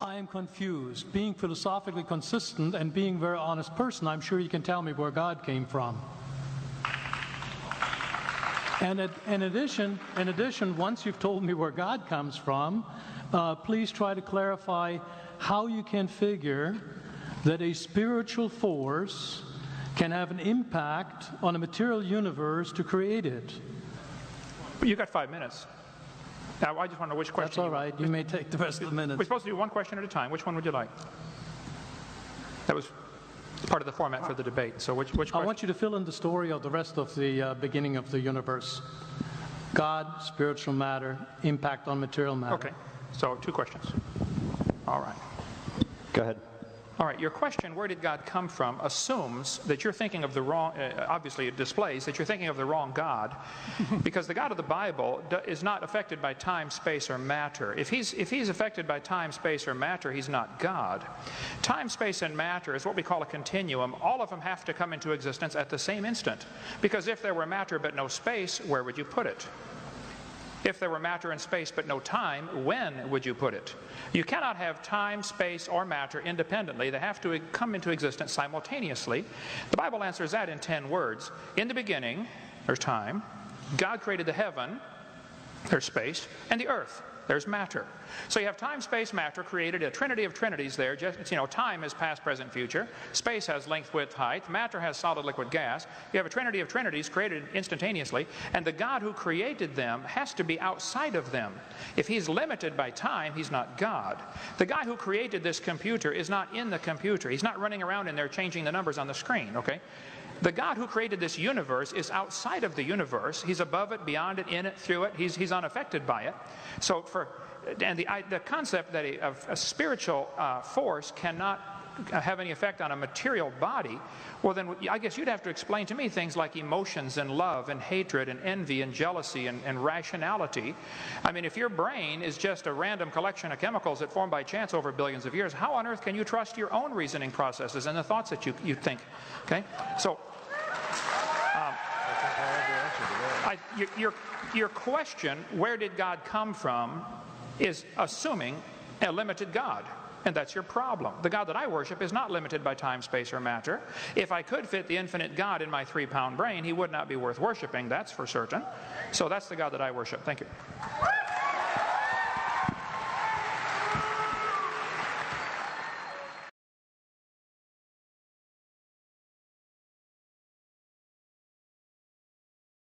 I am confused. Being philosophically consistent and being a very honest person, I'm sure you can tell me where God came from. And in addition, once you've told me where God comes from, please try to clarify how you can figure that a spiritual force can have an impact on a material universe to create it. You got 5 minutes. Now, I just want to know which question. That's all right. You may take the rest of the minutes. We're supposed to do one question at a time. Which one would you like? That was part of the format for the debate. So which question? I want you to fill in the story of the rest of the beginning of the universe. God, spiritual matter, impact on material matter. Okay. So 2 questions. All right. Go ahead. All right, your question, where did God come from, assumes that you're thinking of the wrong, obviously it displays that you're thinking of the wrong God, because the God of the Bible is not affected by time, space, or matter. If he's affected by time, space, or matter, he's not God. Time, space, and matter is what we call a continuum. All of them have to come into existence at the same instant, because if there were matter but no space, where would you put it? If there were matter and space but no time, when would you put it? You cannot have time, space, or matter independently. They have to come into existence simultaneously. The Bible answers that in 10 words. In the beginning, there's time. God created the heaven, there's space, and the earth, there's matter. So you have time, space, matter, created a trinity of trinities there. Just, you know, time is past, present, future. Space has length, width, height. Matter has solid, liquid, gas. You have a trinity of trinities created instantaneously. And the God who created them has to be outside of them. If he's limited by time, he's not God. The guy who created this computer is not in the computer. He's not running around in there changing the numbers on the screen, okay? The God who created this universe is outside of the universe. He's above it, beyond it, in it, through it. He's unaffected by it. So the concept that a spiritual force cannot have any effect on a material body, well then I guess you'd have to explain to me things like emotions and love and hatred and envy and jealousy and rationality. I mean, if your brain is just a random collection of chemicals that formed by chance over billions of years, how on earth can you trust your own reasoning processes and the thoughts that you think? Okay, so your question, where did God come from, is assuming a limited God. And that's your problem. The God that I worship is not limited by time, space, or matter. If I could fit the infinite God in my 3-pound brain, he would not be worth worshiping, that's for certain. So that's the God that I worship. Thank you.